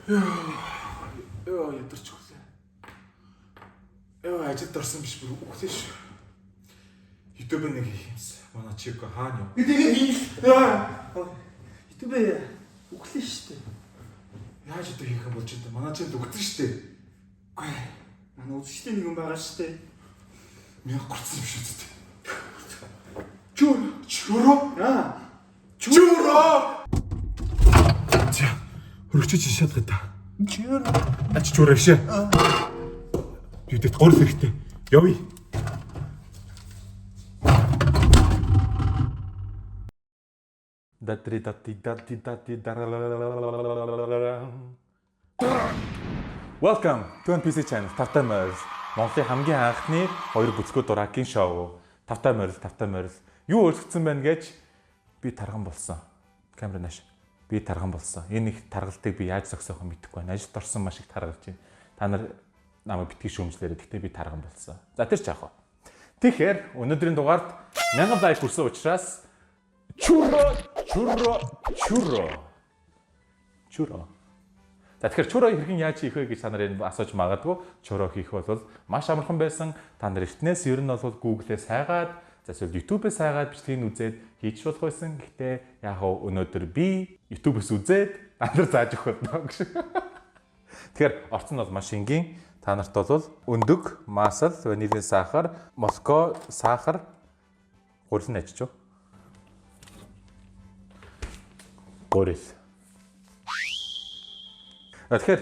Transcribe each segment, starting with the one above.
Яа, ядарч өглөө. Яа, ажид орсон биш бүр өглөө шүү. YouTube нэг хиймс. Манай чико хаана юу? Тэгээ хийх. YouTube өглөө шүү дээ. Яаж YouTube хийх юм бол ч гэдэг. Манай чинь өгсөн шүү дээ. Үгүй. Манай үзэгчтэй нэг юм байгаа шүү дээ. Мяа гурцсан юм шүү дээ. Чүрөө. Чүрөө. За, хөрөгчөж шат гэдэг. Чүрөө. Ач чүрөө шээ. Бидэд гурс хэрэгтэй. Явъя. Welcome to NPC channel Тавтай Морис. Монголын хамгийн анхны хоёр бүлгүүд дураагийн шоу. Тавтай Морис. Юу өөрчлөгдсөн байна гэж би тарган болсон. Камера нааш. Би тарган болсон. Энэ их таргалтыг би яаж зогсоохоо мэдэхгүй байна. Ажилд орсон маш их таргалж байна. Та нар намайг битгий шүүмжлээрээ гэхдээ би тарган болсон. За тэр ч яах вэ? Тэгэхээр өнөөдрийн дугаард 1000 лайк хүрсэн учраас чүрөө. За тэгэхээр чуроо хэрхэн яаж хийх вэ гэж та нарыг асууж магадгүй. Чуроо хийх бол маш амархан байсан. Та нар эртнээс ер нь бол Google-ээс хайгаад, за эсвэл YouTube-ээс хайгаад бичлэгийг үзээд хийж болох байсан. Гэхдээ яг өнөөдөр би YouTube-ээс үзээд та нар зааж өгөх болно гэж. Тэгэхээр орцсон бол маш энгийн. Та нарт бол өндөг, масал, ванилин сахар, Москва сахар гурилан ажиж. Гурил. Тэгэхээр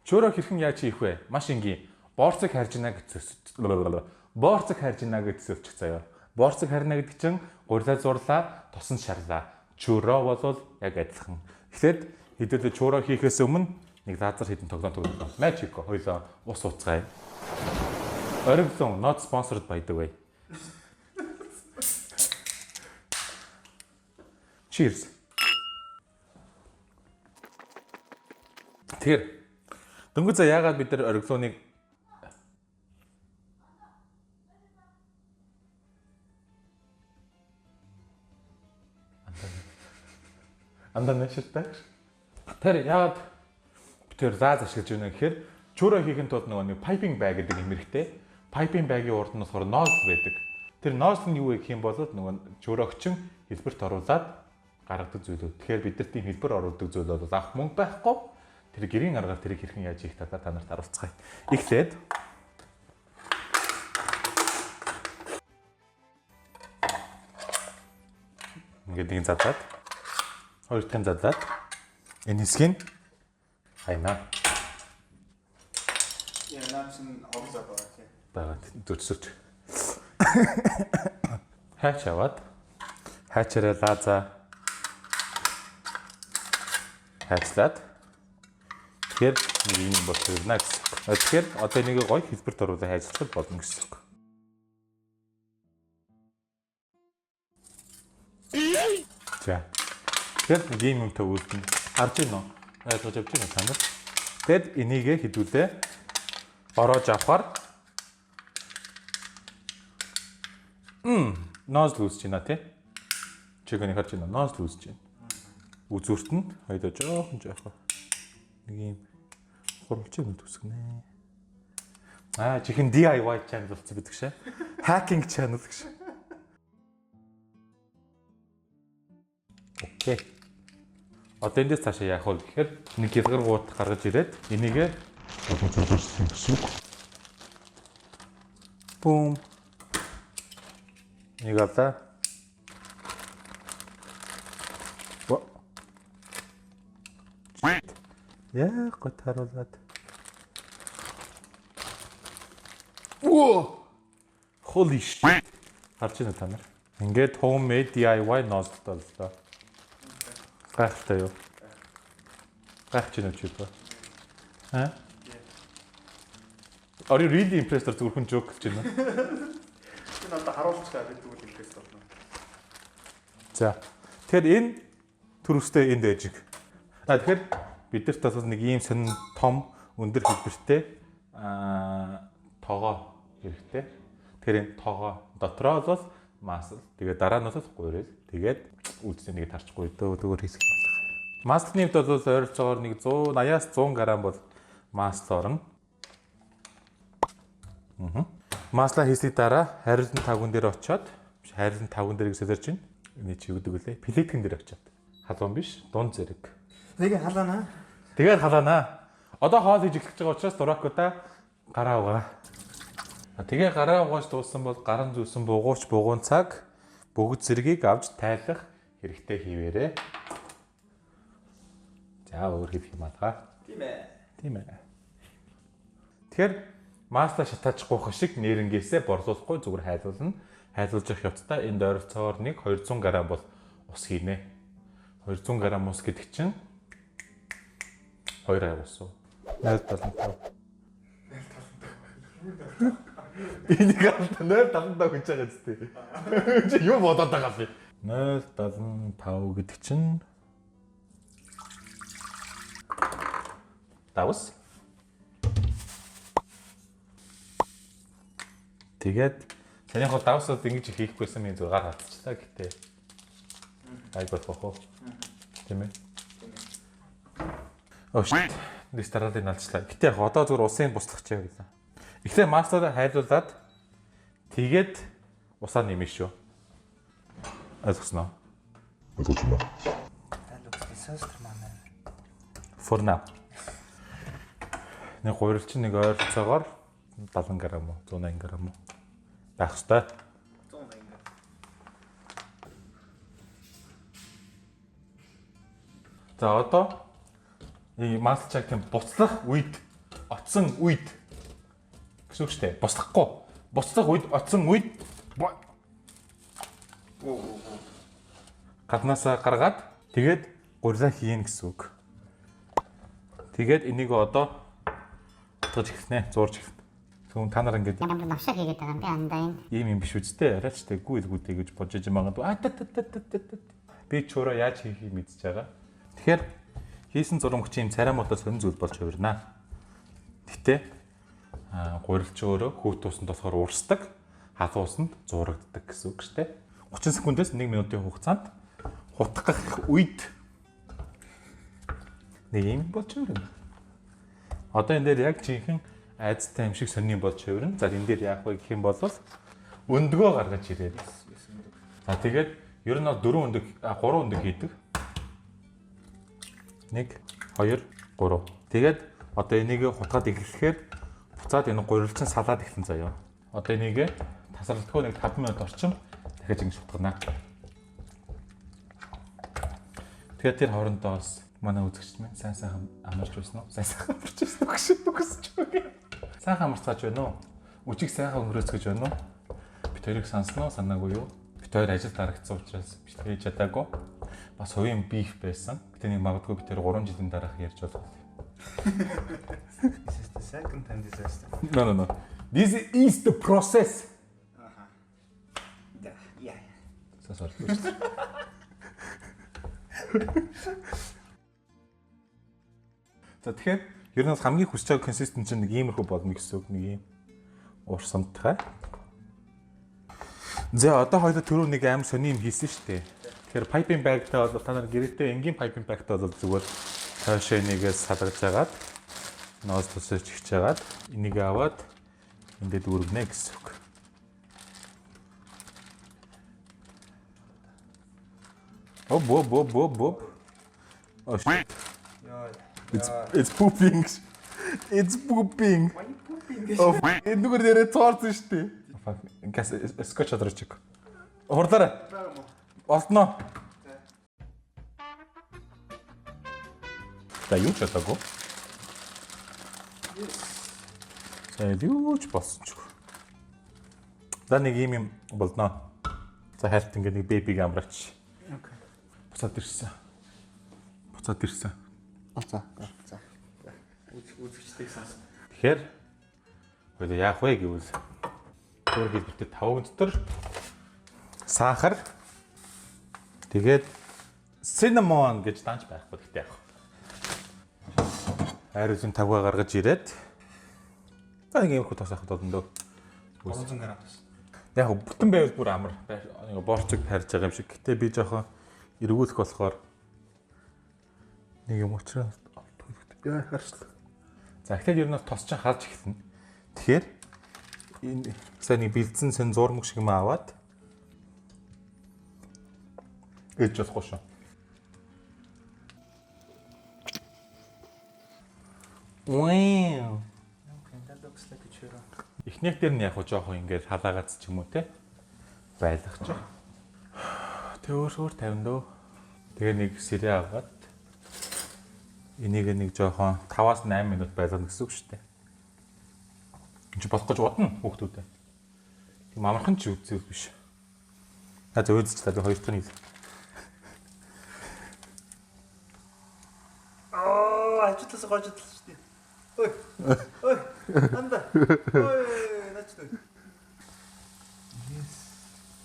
чуроо хэрхэн яаж хийх вэ? Маш энгийн. Борцог харж ийна гэсэн. Борцог харж ийна гэсэн ч заяа. Борцог харна гэдэг чинь гурилаа зурлаа, тосон шарлаа. Чуроо бол яг адилхан. Тэгэхээр хэдүүлээ чуроо хийхээс өмнө нэг лазер хийдэн тоглоом. Magic хоёлоо ус уцгаая. Оригсон not sponsored by the way. Cheers. Тэгэхээр дөнгөж за яагаад бид нар оригсоныг андан нэштэй. Тэр яагаад бид тэр лаз ашиглаж байна гэхээр чуроо хийхэд тулд нэг piping bag гэдэг юм хэрэгтэй. Piping bag-ийн урд нь болохоор nozzle байдаг. Тэр nozzle нь юу вэ гэх юм бол нөгөө чуроогчин хэлбэрт оруулаад гаргадаг зүйлүүд. Тэгэхээр бид нар тийм хэлбэр оруулдаг зүйл бол авах мөнгө байхгүй. Тэр гэрийн аргаар тэрийг хэрхэн яаж хийх талаар та нарт харуулцгаая. Ихлээд ингээд нэг задлаад хоёр дахин задлаад энэ хэсгийг хаймаа. Яа, чин овс аваа тий. Бага зүрсэж. Хаач аваад хаачаараа лаза хаачлаад тэгэхээр нэг юм болчихно гэсэн. Тэгэхээр одоо энийг гоё хэлбэрт оруулаад хайжлах болно гэсэн үг. За. Тэгэхээр нэг юмтай үүлдэн. Харж байна уу? Ойлгож авч байна та нар. Тэгэд энийг хэдүүлээ ороож авахаар nozzle үүсэж байна тий. Чигэний харж байна. Nozzle үүсэж байна. Үзүүрт нь хоёулаа жоохон нэг юм хуралч юм төсгөнэ. Чихэн DIY channel болсон гэдэг шээ. Hacking channel гэж. Окей. Одоо эндээс цаашаа яах вэ гэхээр нэг хязгааргууд гаргаж ирээд энийг зодорсон гэсэн үг. Бум. Нэг авлаа. Яа, готаруулаад. Holy shit. Харж байна та нар. Ингээд homemade DIY nozzle боллоо. Гайхалтай юу? Гайхаж байна чи ба. Are you really impressed or зүгээр хүн joke гэж байна? Би надад харуулцгаа гэдэг үг импресс болно. За. Тэгэхээр энэ төрөстэй энд ээжиг. Тэгэхээр бидэрт бас нэг ийм сонин том өндөр хэлбэртэй тоогоо хэрэгтэй. Тэгэхээр энэ тоогоо дотроо бол масал. Тэгээд дараа нь бол гурил. Тэгээд үлдсэн нэг тарчгүй дөө дөөр хийсгэх болох. Маслны хувьд бол ойролцоогоор нэг 180-аас 100 г бол масл орно. Масла хийсний дараа хайрлын тавган дээр очиод хайрлын тавган дээр гэсэлэрч байна. Эний чи өгдөг үлээ. Плеткэн дээр очиод. Халуун биш, дунд зэрэг. Тэгээ халаана. Тэгээд халаана. Одоо хоол хийж эхлэж байгаа учраас дуракута гараа угаа. Тэгээ гараа угааж дууссан бол гарын зүүсэн бугууч бугуун цаг бүгд зэргийг авч тайлах хэрэгтэй хийвэрээ. За өөр хийх юм алгаа. Тийм ээ. Тэгэхээр масла шатаачихгүй шиг нэрнгээсээ борлуулахгүй зүгээр хайлуулна. Хайлуулж явах явцдаа энд ойролцоогоор нэг 200 г бол ус хийнэ. 200 г ус гэдэг чинь 2 ус уу? 0.75. Энийг аваад 0.75 гэж байгаа зү. Чи юу бодоод байгаа бэ? 0.75 гэдэг чинь давс. Тэгээд санийхоо давсууд ингэж хийхгүйсэн минь зургаар хатчихлаа гэтээ. Ай болох уу? Тийм ээ. Өөш. Дэс дараалыг алчлаа. Гэтээ яг одоо зүгээр усын буслах чаа гэлээ. Эхлээ мастераа хайлуулад тэгээд усаа нэмэн шүү. Ойлгосноо? Ойлгосноо. For now. Нэг гурилч нэг ойролцоогоор 70 г уу 180 г уу байх ёстой. 180 г. За одоо энэ маслчаг тийм буцлах үед оцсон үед гэсэн үг шүү дээ. Буцлахгүй. Буцлах үед оцсон үед гаднаасаа гаргаад тэгээд гурилаа хийн гэсэн үг. Тэгээд энийг одоо утгаж эхэлнэ, зурж эхэлнэ. Тэгвэл та нар ингэж ямар навшаа хийгээд байгаа юм бэ андаа энэ. ийм юм биш үстэй арайч тэггүй илгүүдэй гэж бодож магадгүй. Би чураа яаж хийхийг мэдчихэж байгаа. Тэгэхээр хийсэн зурмагч юм царамуудаас сонир зүйл болж хувирнаа. Гэтэ гурилч өөрөө хүүт усанд болохоор урсдаг, халуун усанд зурагддаг гэсэн үг шүү дээ. 30 секундээс 1 минутын хугацаанд хутгах үед нэг юм болж хувирна. Одоо энэ дээр яг жинхэнэ айцтай юм шиг сонирн болж хувирна. За энэ дээр яах вэ гэх юм бол өндгөө гаргаж ирээд. За тэгээд ер нь 4 өндөг 3 өндөг хийдэг. 1 2 3. Тэгээд одоо энийг хутгаад эхлэхээр буцаад энэ гурилчин салаад эхлэн заяа. Одоо энийг тасралтгүй нэг 5 минут орчим дахиж ингэж хутгана. Тэгэхээр тэр хоорондоо бас манай үзэгч минь сайн амарч байсан уу? Сайн амарч байсан уу гэж үгсэж байгаа. Сайн амарцгааж байна уу? Үчиг сайхан өнгөрөөц гэж байна уу? Бид хоёрыг сансноо санаагүй юу? Бид хоёр ажил дарагдсан учраас бид хийж чадаагүй. Бас хувийн биф байсан. Гэтэ нэг магадгүй бид хоёр 3 жилийн дараах ярьж болох. This is the second time disaster. No. This is the process. Yeah. Sorry. За тэгэхээр ер нь хамгийн хүсэж байгаа консистенц чинь нэг иймэрхүү болно гэсэн үг, нэг юм уурсамтгай. За одоо хоёул түрүү нэг аим сони юм хийсэн шүү дээ. Тэгэхээр piping bag-тай бол та нар гэрээтэй энгийн piping bag-тай бол зүгээр цаашаа нэгээс салгаж агаад ноос тусаж ихж агаад энийг аваад эндээ дүүргэнэ гэсэн үг. Оп. Oh shit. It's pooping. It's pooping. Why you pooping? Oh, энэ нүгэр дээрээ цоорсон шүү дээ. Газ скотч одрочиг. Хурлаарай. Олдно. За юу ч удаагүй. Юу ч болсон ч. За нэг юм болдноо. За хайрт ингээ нэг бэбиг амраач. Окей. Буцаад ирсэн. За. Үзэгчдийг сонс. Тэгэхээр хоёул яах вэ гэвэл өөр хэлбэртэй тавг дотор сахар тэгээд cinnamon гэж данч байхгүй гэхдээ яах. Хайрын тавгаа гаргаж ирээд за нэг юм хөө тасахад болно дөө. 300 г тас. Яг бүтэн байвал бүр амар. Нэг борцог тарьж байгаа юм шиг. Гэтэ би жоохон эргүүлэх болохоор Нэг юм учраас яа харчлаа. За ихтэй ер нь тос чинь харж эхэлнэ. Тэгэхээр энэ сайн нэг бэлдсэн сэн зурмаг шиг юм аваад ээж болохгүй шүү. Wow. That looks like a churro. Эхнийх дээр нь яг жоохон ингээд халаагац ч юм уу те байлгах ч. Тэг өөр 50 дөө. Тэгээ нэг сэрэ аваад энийг нэг жоохон 5-8 минут байлгана гэсэн үг шүү дээ. Энд чи болох гэж бодно хүүхдүүдээ. Тийм амархан ч үзэл биш. За зөөдөж та хоёр дахь нь. Ажиглаас гожиглаа шүү дээ. Ой. Ой. Анда. Ой, начтай. Yes.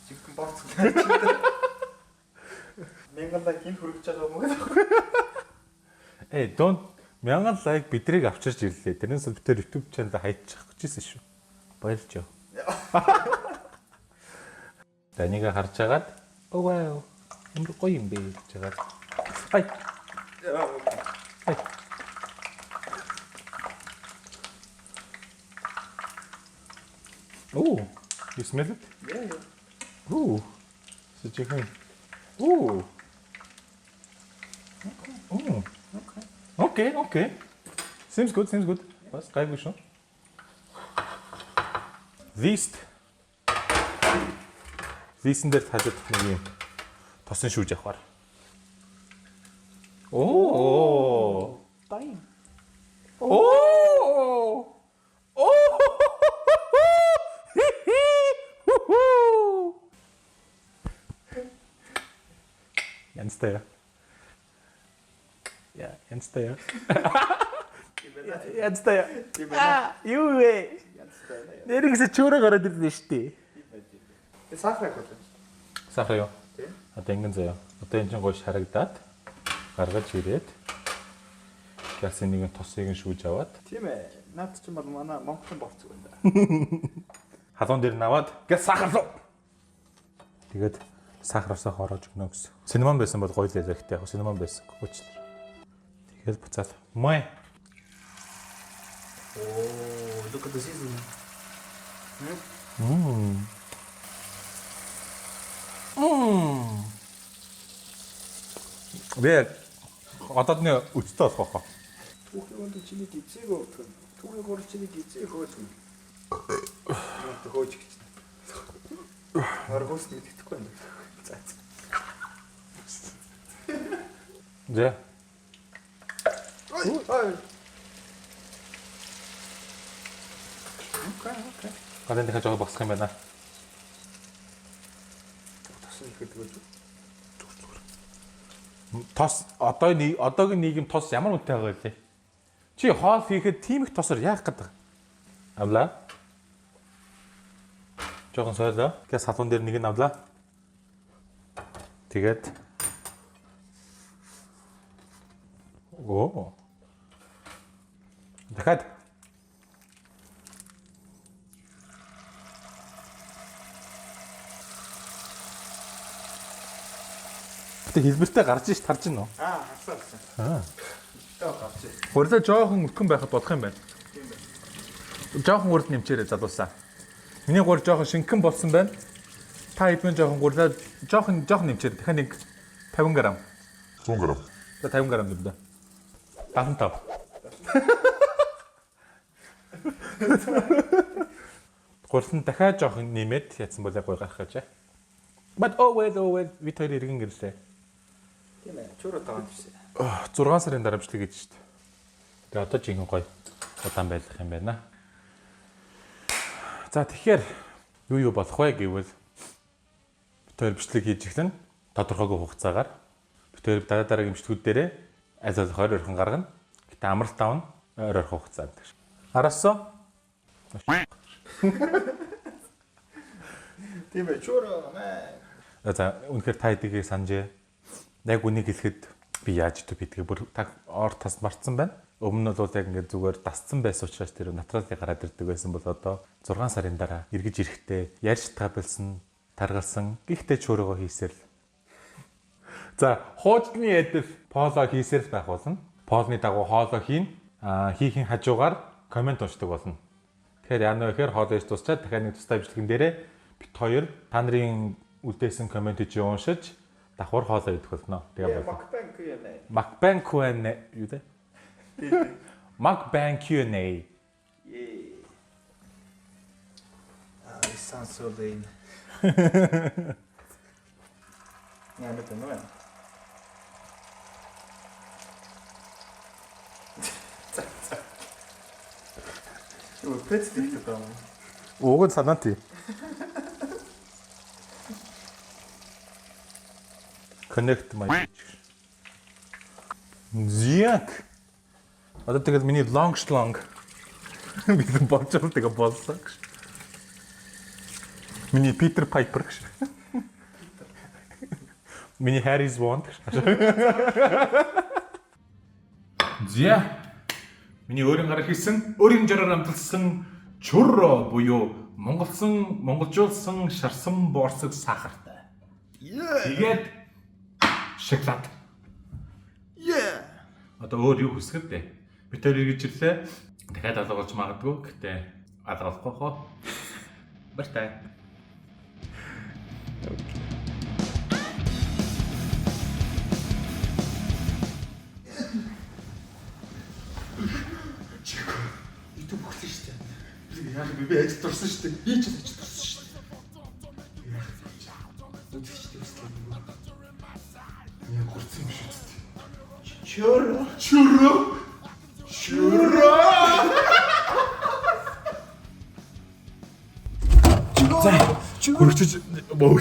Чигтэн борцгоо. Мянган лайк хүрэж байгаа юм уу? Don't 1000 лайк бидрийг авчирч ирлээ. Тэрнээс бид тэр YouTube channel хайчих гэжсэн шүү. Баярлж яа. Таныг харж агаад оо вау. Энэ гоё юм бэ гэж байгаа. Хай. Хай. Oh, you smell it? Yeah. Ooh, it's a chicken. Ooh. Okay. Seems good. Бас гайгүй шүү. Вист дээр хажууд нэг юм тосон шүүж авахар. Оо. Тай. Оо. Янзтай. Ja, янзтай. Янзтай. Юу вэ? Нэрээс чөөрө гараад ирлээ шүү дээ. Сахар яг үү? Сахар юу? Тийм. Одоо ингэн заяа. Одоо энэ чинь гоё шарагдаад гаргаж ирээд гясын нэгэн тосыг нь шүүж аваад Тийм ээ. Наад чинь бол манай Монголын борцгоо юм да. халуун дээр наваад гяс сахар руу. Тэгээд сахараасаа хороож өгнө гэсэн. Синемон байсан бол гоё л ялэгтэй яг синемон байсан. Хүч. Тэгээд буцаад. Мой. Oh, look at the seasoning. Вэ одоодны өчтөө болох уу? Түүхийгонд чиний гизээг өгөх. Түүхийгоор чиний гизээг хөөж. Мод хөөж гэж. Аргуус мэддэхгүй юм. За. Зэ. Ой. Okay. Гадаа дахиж жоо босох юм байна. Тосон ихэд гэж. Тос одоогийн нийгэм тос ямар үнэтэй байгаа вэ? Чи хоол хийхэд тийм их тосор яах гэдэг? Авлаа. Жохон сойлоо. Гэс халуун дээр нэг нь авлаа. Тэгээд оо. Дахиад Тэ хэлбэртэй гарч иш тарж гинөө. Харсан. Тоо гарч. Хурлаа жоохон өткөн байхад болох юм байна. Тийм байна. Жоохон урд нэмчээрэй залуусаа. Миний гур жоохон шинхэн болсон байна. Та хэдэн жоохон гурлаа жоохон нэмчээр. Дахиад нэг 50 г. 100 г. За 50 г нэмдэ. 75. Гурсан дахиад жоохон нэмээд ятсан бол яг гой гарах гэж. But oh well бид хоёр иргэн гэрлээ. Тийм ээ. Чөөрө тагаан гэсэн. 6 сарын дараа бичлэг гэж шүү дээ. Тэгээ одоо жинхэнэ гоё удаан байлгах юм байна. За тэгэхээр юу болох вэ гэвэл бид хоёр бичлэг хийж эхлэн тодорхойгүй хугацаагаар бид хоёр дараагийн бичлэгүүд дээрээ аль болох 20 орхон гаргана. Гэтэ амралт тавна 20 орхон хугацаанд. Араасаа Тийм ээ. Чөөрө маа. За үнэхээр та хэдийгээр санджээ. Яг үнийг хэлэхэд би яаж итв бидгээ бүр та ор тас марцсан байна. Өмнө нь бол яг ингээд зүгээр дасцсан байсан учраас тэр натуралыг гараад ирдэг байсан бол одоо 6 сарын дараа эргэж ирэхдээ ярьж табилсан, таргалсан, гихтээ чөөрөөгөө хийсэл. За, хуучны эдэр Поло хийсээр байх болно. Полны дагуу хоолоо хийн. Хийхийн хажуугаар комент уншдаг болно. Тэгэхээр яа нэ гэхээр хоолоо хийж дуусчаад дахиад нэг тустай бичлэгэн дээрээ бит хоёр та нарын үлдээсэн комментийг уншиж давхар хоолоо идэх болно. Тэгээ болно. Макбан Q&A юу вэ? Макбан Q&A. It sounds so lame. Ja, bitte nur. Jo, plötzlich gekommen. Уг нь санаатай. Connect my. Зяк. Одоо тэгэл миний long schlong. Би бодчихвол тэгээ болсон гэж. Миний Питер Пайпер гэж. Миний Harry's Wand гэж. Зя. Миний өөрийн гараар хийсэн, өөрийн жараар амталсан чурро буюу монголжуулсан шарсан боорсог сахартай. Тэгээд шоколад. Одоо өөр юу хүсэх вэ? Би тэр иргэж ирлээ. Дахиад алгуулж магадгүй. Гэтэ алгуулахгүй хоо. Бартай. Итүү бүхсэн шүү дээ. Яг би ажил дурсан шүү дээ. Би ч ажил дурсан шүү дээ. Үдчихтэй өсгөө. Яг гурцсан биш үү? Чөөрөө. За, хөрөгчөж боо.